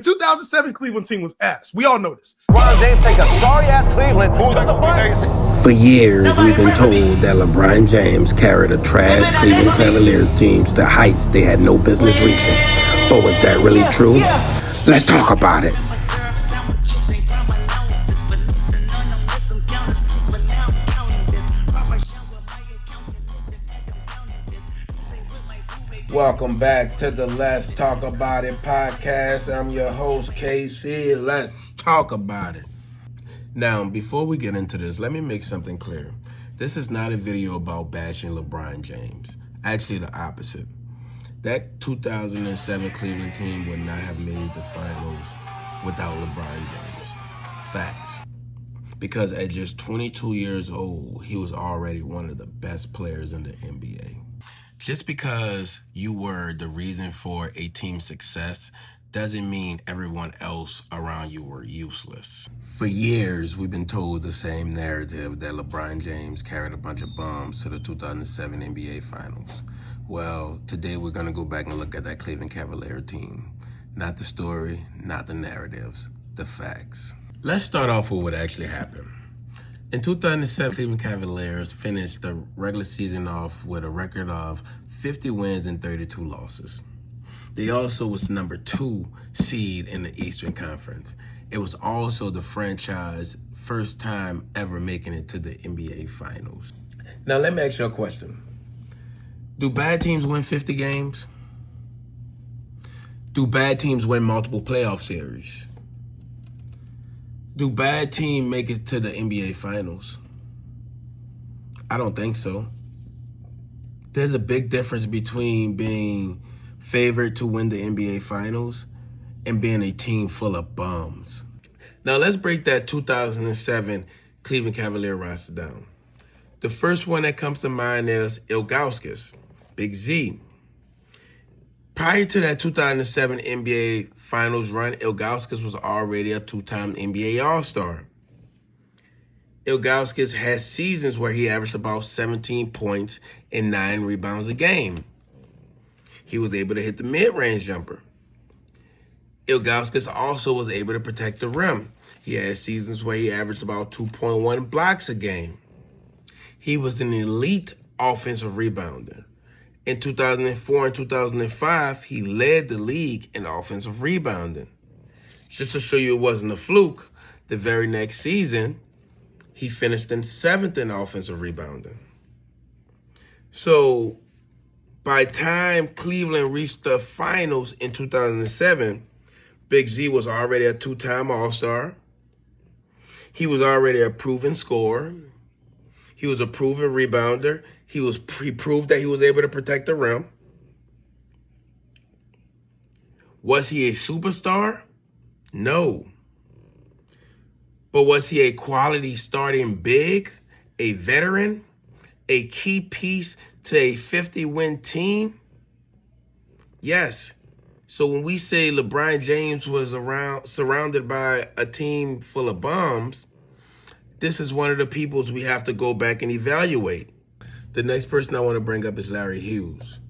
The 2007 Cleveland team was ass. We all know this. LeBron James take a sorry-ass Cleveland to the finals. For years, we've been told that LeBron James carried a trash Cleveland Cavaliers team to heights they had no business reaching. But was that really true? Let's talk about it. Welcome back to the Let's Talk About It podcast. I'm your host, KC. Let's talk about it. Now, before we get into this, let me make something clear. This is not a video about bashing LeBron James. Actually, the opposite. That 2007 Cleveland team would not have made the finals without LeBron James. Facts. Because at just 22 years old, he was already one of the best players in the NBA. Just because you were the reason for a team's success doesn't mean everyone else around you were useless. For years, we've been told the same narrative that LeBron James carried a bunch of bums to the 2007 NBA Finals. Well, today we're going to go back and look at that Cleveland Cavalier team. Not the story, not the narratives, the facts. Let's start off with what actually happened. In 2007, Cleveland Cavaliers finished the regular season off with a record of 50 wins and 32 losses. They also was number 2 seed in the Eastern Conference. It was also the franchise first time ever making it to the NBA Finals. Now let me ask you a question. Do bad teams win 50 games? Do bad teams win multiple playoff series? Do bad teams make it to the NBA Finals? I don't think so. There's a big difference between being favored to win the NBA Finals and being a team full of bums. Now let's break that 2007 Cleveland Cavalier roster down. The first one that comes to mind is Ilgauskas, Big Z. Prior to that 2007 NBA Finals run, Ilgauskas was already a 2-time NBA All-Star. Ilgauskas had seasons where he averaged about 17 points and 9 rebounds a game. He was able to hit the mid-range jumper. Ilgauskas also was able to protect the rim. He had seasons where he averaged about 2.1 blocks a game. He was an elite offensive rebounder. In 2004 and 2005, he led the league in offensive rebounding. Just to show you it wasn't a fluke, the very next season, he finished in 7th in offensive rebounding. So, by the time Cleveland reached the finals in 2007, Big Z was already a 2-time All-Star. He was already a proven scorer. He was a proven rebounder. He proved that he was able to protect the rim. Was he a superstar? No. But was he a quality starting big, a veteran, a key piece to a 50-win team? Yes. So when we say LeBron James was surrounded by a team full of bums, this is one of the peoples we have to go back and evaluate. The next person I want to bring up is Larry Hughes.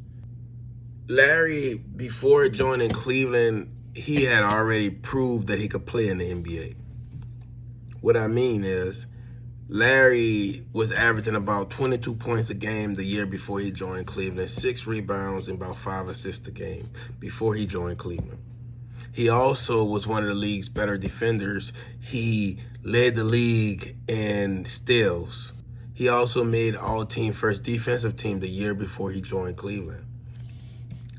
Larry, before joining Cleveland, he had already proved that he could play in the NBA. What I mean is, Larry was averaging about 22 points a game the year before he joined Cleveland, 6 rebounds and about 5 assists a game before he joined Cleveland. He also was one of the league's better defenders. He led the league in steals. He also made all-team first defensive team the year before he joined Cleveland.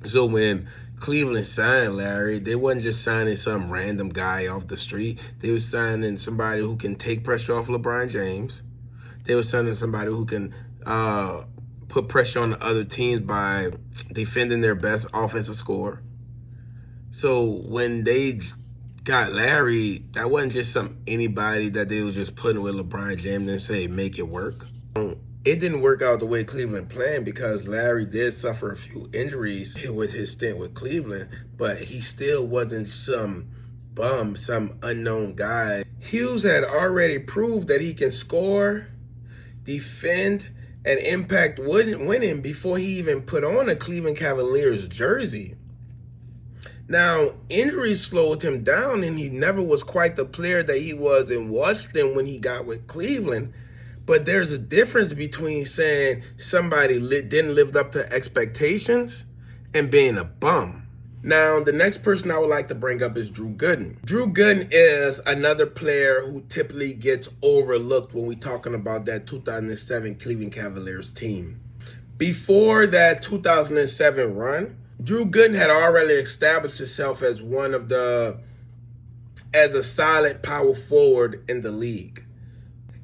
So when Cleveland signed Larry, they wasn't just signing some random guy off the street. They were signing somebody who can take pressure off LeBron James. They were signing somebody who can put pressure on the other teams by defending their best offensive scorer. So when they got Larry, that wasn't just anybody that they was just putting with LeBron James and say, make it work. It didn't work out the way Cleveland planned because Larry did suffer a few injuries with his stint with Cleveland, but he still wasn't some bum, some unknown guy. Hughes had already proved that he can score, defend, and impact winning before he even put on a Cleveland Cavaliers jersey. Now, injuries slowed him down, and he never was quite the player that he was in Washington when he got with Cleveland. But there's a difference between saying somebody didn't live up to expectations and being a bum. Now, the next person I would like to bring up is Drew Gooden. Drew Gooden is another player who typically gets overlooked when we're talking about that 2007 Cleveland Cavaliers team. Before that 2007 run, Drew Gooden had already established himself as as a solid power forward in the league.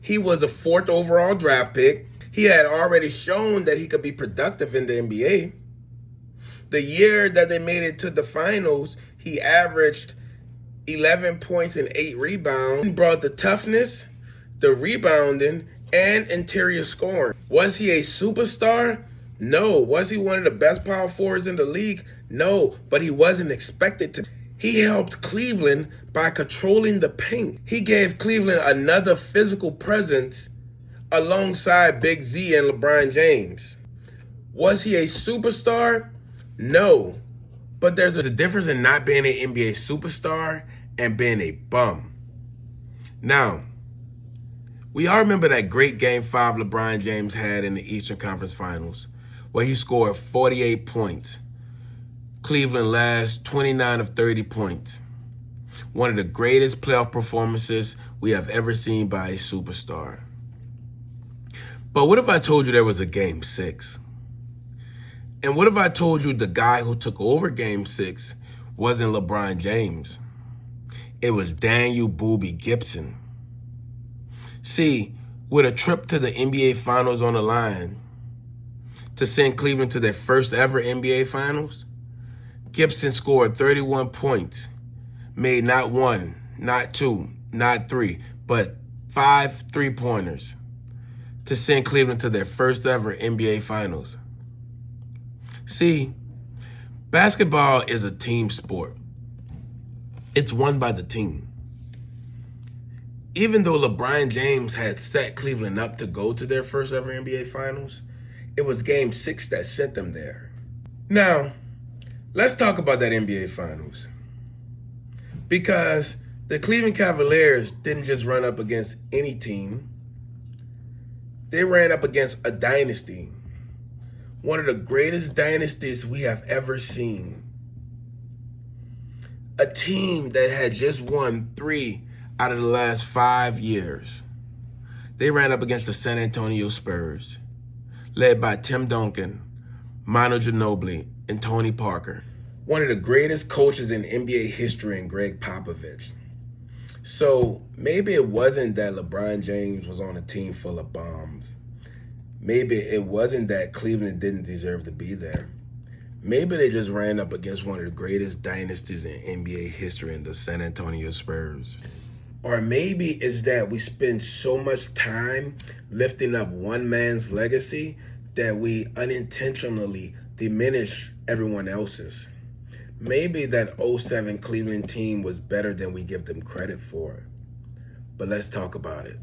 He was a 4th overall draft pick. He had already shown that he could be productive in the NBA. The year that they made it to the finals, he averaged 11 points and 8 rebounds. He brought the toughness, the rebounding, and interior scoring. Was he a superstar? No. Was he one of the best power forwards in the league? No, but he wasn't expected to. He helped Cleveland by controlling the paint. He gave Cleveland another physical presence alongside Big Z and LeBron James. Was he a superstar? No, but there's a difference in not being an NBA superstar and being a bum. Now, we all remember that great Game 5 LeBron James had in the Eastern Conference Finals, where he scored 48 points. Cleveland last 29 of 30 points. One of the greatest playoff performances we have ever seen by a superstar. But what if I told you there was a Game 6? And what if I told you the guy who took over Game 6 wasn't LeBron James? It was Daniel Booby Gibson. See, with a trip to the NBA Finals on the line to send Cleveland to their first ever NBA Finals, Gibson scored 31 points, made not 1, not 2, not 3, but 5 3-pointers to send Cleveland to their first ever NBA Finals. See, basketball is a team sport. It's won by the team. Even though LeBron James had set Cleveland up to go to their first ever NBA Finals, it was Game 6 that sent them there. Now, let's talk about that NBA Finals. Because the Cleveland Cavaliers didn't just run up against any team. They ran up against a dynasty. One of the greatest dynasties we have ever seen. A team that had just won 3 out of the last 5 years. They ran up against the San Antonio Spurs, led by Tim Duncan, Manu Ginobili, and Tony Parker. One of the greatest coaches in NBA history in Greg Popovich. So maybe it wasn't that LeBron James was on a team full of bombs. Maybe it wasn't that Cleveland didn't deserve to be there. Maybe they just ran up against one of the greatest dynasties in NBA history in the San Antonio Spurs. Or maybe it's that we spend so much time lifting up one man's legacy that we unintentionally diminish everyone else's. Maybe that 07 Cleveland team was better than we give them credit for. But let's talk about it.